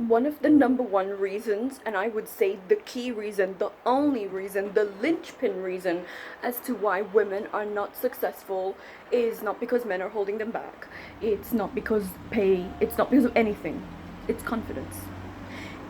One of the number one reasons, and I would say the key reason, the only reason, the linchpin reason as to why women are not successful is not because men are holding them back. It's not because pay, it's not because of anything. It's confidence.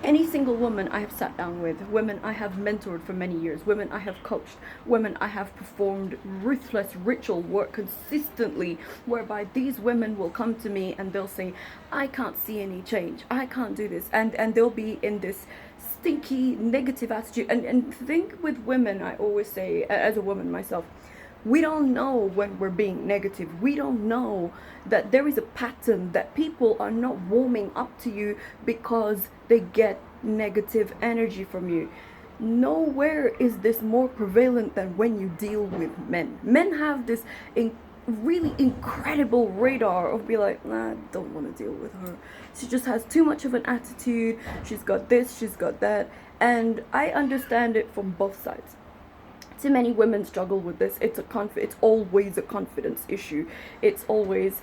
Any single woman I have sat down with, women I have mentored for many years, women I have coached, women I have performed ruthless ritual work consistently, whereby these women will come to me and they'll say, I can't see any change, I can't do this, and they'll be in this stinky negative attitude. And think with women, I always say, as a woman myself, we don't know when we're being negative. We don't know that there is a pattern, that people are not warming up to you because they get negative energy from you. Nowhere is this more prevalent than when you deal with men. Men have this really incredible radar of be like, nah, I don't want to deal with her. She just has too much of an attitude. She's got this, she's got that. And I understand it from both sides. Too many women struggle with this. It's always a confidence issue. It's always,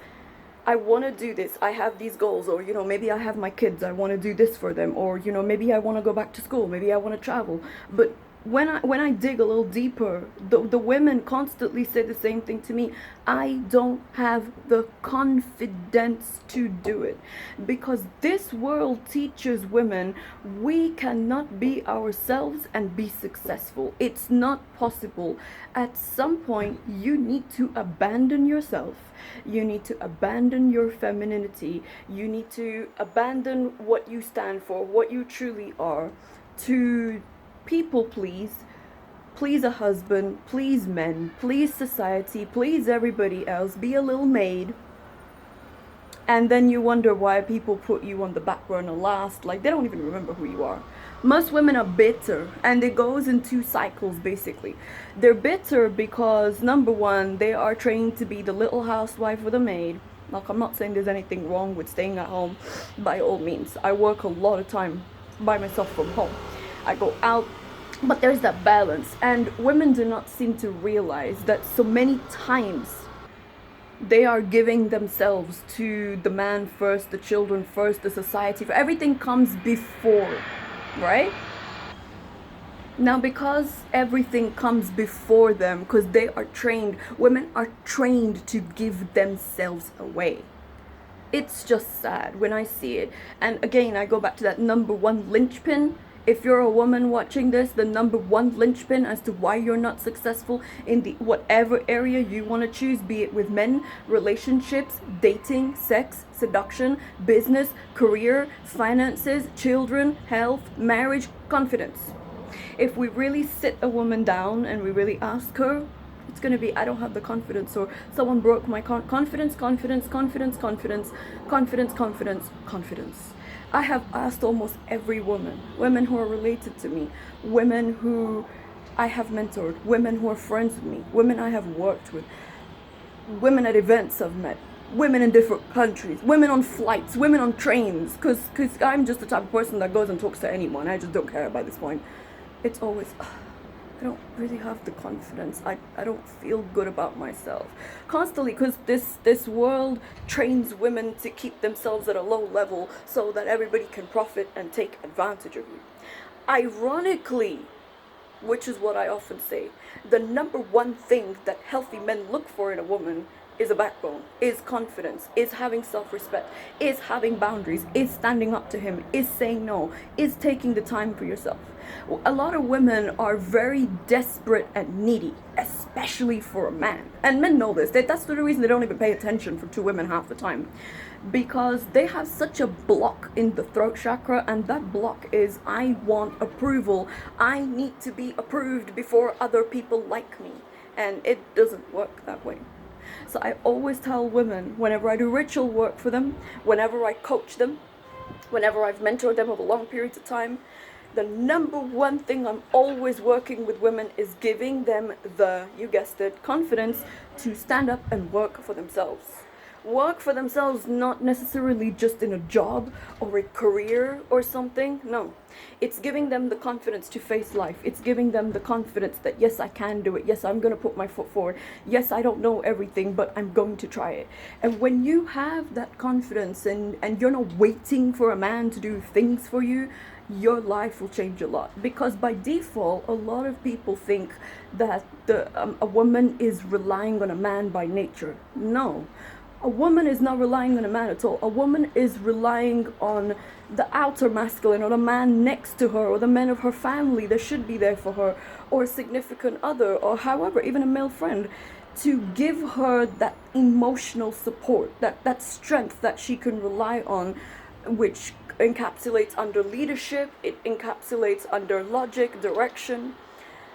I want to do this, I have these goals, or maybe I have my kids, I want to do this for them, or maybe I want to go back to school, maybe I want to travel. But when I dig a little deeper, the women constantly say the same thing to me. I don't have the confidence to do it, because this world teaches women we cannot be ourselves and be successful. It's not possible. At some point, you need to abandon yourself. You need to abandon your femininity. You need to abandon what you stand for, what you truly are, to people please a husband, please men, please society, please everybody else, be a little maid. And then you wonder why people put you on the back burner last, like they don't even remember who you are. Most women are bitter, and it goes in two cycles basically. They're bitter because, number one, they are trained to be the little housewife or the maid. Like, I'm not saying there's anything wrong with staying at home, by all means. I work a lot of time by myself from home. I go out, but there's that balance, and women do not seem to realize that so many times they are giving themselves to the man first, the children first, the society. Everything comes before, right? Now, because everything comes before them, because they are trained, women are trained to give themselves away. It's just sad when I see it. And again, I go back to that number one linchpin. If you're a woman watching this, the number one linchpin as to why you're not successful in the whatever area you want to choose, be it with men, relationships, dating, sex, seduction, business, career, finances, children, health, marriage, confidence. If we really sit a woman down and we really ask her, it's going to be, I don't have the confidence, or someone broke my confidence. I have asked almost every women who are related to me, women who I have mentored, women who are friends with me, women I have worked with, women at events I've met, women in different countries, women on flights, women on trains, because I'm just the type of person that goes and talks to anyone. I just don't care by this point. It's always, I don't really have the confidence. I don't feel good about myself. Constantly, because this world trains women to keep themselves at a low level so that everybody can profit and take advantage of you. Ironically, which is what I often say, the number one thing that healthy men look for in a woman is a backbone, is confidence, is having self-respect, is having boundaries, is standing up to him, is saying no, is taking the time for yourself. A lot of women are very desperate and needy, especially for a man. And men know this. That's the reason they don't even pay attention for two women half the time. Because they have such a block in the throat chakra, and that block is, I want approval. I need to be approved before other people like me. And it doesn't work that way. So I always tell women, whenever I do ritual work for them, whenever I coach them, whenever I've mentored them over long periods of time, the number one thing I'm always working with women is giving them the, you guessed it, confidence to stand up and work for themselves. work for themselves, not necessarily just in a job or a career or something. No, it's giving them the confidence to face life. It's giving them the confidence that yes, I can do it. Yes, I'm going to put my foot forward. Yes, I don't know everything, but I'm going to try it. And when you have that confidence and you're not waiting for a man to do things for you, your life will change a lot. Because by default, a lot of people think that a woman is relying on a man by nature. No, a woman is not relying on a man at all. A woman is relying on the outer masculine, or the man next to her, or the men of her family that should be there for her, or a significant other, or however, even a male friend, to give her that emotional support, that strength that she can rely on, which encapsulates under leadership, it encapsulates under logic, direction.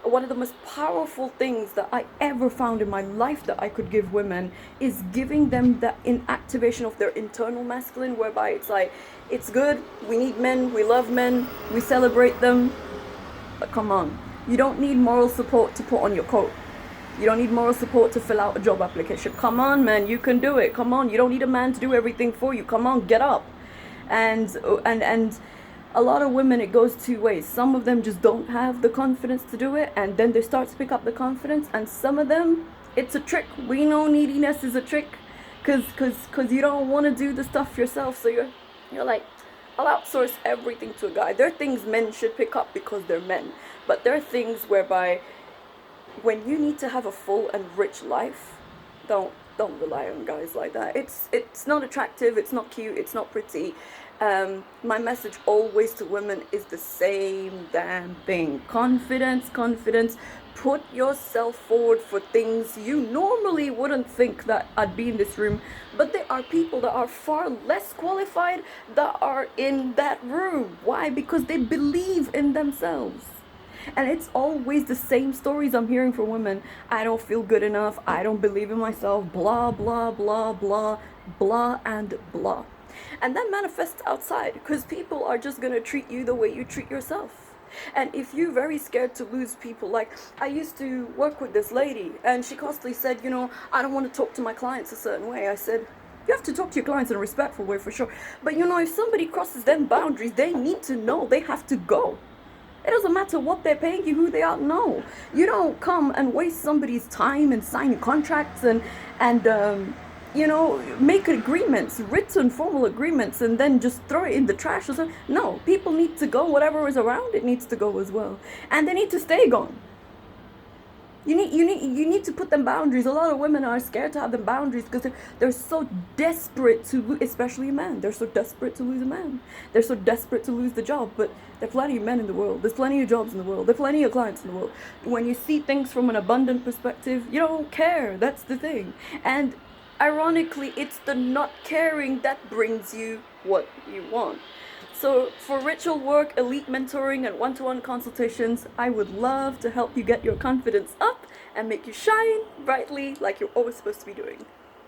One of the most powerful things that I ever found in my life that I could give women is giving them that inactivation of their internal masculine, whereby it's like, it's good, we need men, we love men, we celebrate them, but come on, you don't need moral support to put on your coat. You don't need moral support to fill out a job application. Come on, man, you can do it. Come on, you don't need a man to do everything for you. Come on, get up. And a lot of women, it goes two ways. Some of them just don't have the confidence to do it, and then they start to pick up the confidence. And some of them, it's a trick. We know neediness is a trick, cause you don't want to do the stuff yourself. So you're like, I'll outsource everything to a guy. There are things men should pick up because they're men, but there are things whereby when you need to have a full and rich life, don't rely on guys like that. It's not attractive, it's not cute, it's not pretty. My message always to women is the same damn thing. Confidence. Put yourself forward for things you normally wouldn't think that I'd be in this room, but there are people that are far less qualified that are in that room. Why? Because they believe in themselves. And it's always the same stories I'm hearing from women. I don't feel good enough, I don't believe in myself, blah blah blah blah blah and blah. And that manifests outside, because people are just gonna treat you the way you treat yourself. And if you're very scared to lose people, like I used to work with this lady, and she constantly said, I don't want to talk to my clients a certain way. I said, you have to talk to your clients in a respectful way for sure, but if somebody crosses them boundaries, they need to know they have to go. It doesn't matter what they're paying you, who they are. No, you don't come and waste somebody's time and sign contracts and make agreements, written formal agreements, and then just throw it in the trash or something. No, people need to go. Whatever is around it needs to go as well, and they need to stay gone. You need to put them boundaries. A lot of women are scared to have them boundaries because they're so desperate to, especially a man. They're so desperate to lose a man. They're so desperate to lose the job. But there are plenty of men in the world. There's plenty of jobs in the world. There are plenty of clients in the world. When you see things from an abundant perspective, you don't care. That's the thing. And ironically, it's the not caring that brings you what you want. So for ritual work, elite mentoring, and one-to-one consultations, I would love to help you get your confidence up and make you shine brightly like you're always supposed to be doing.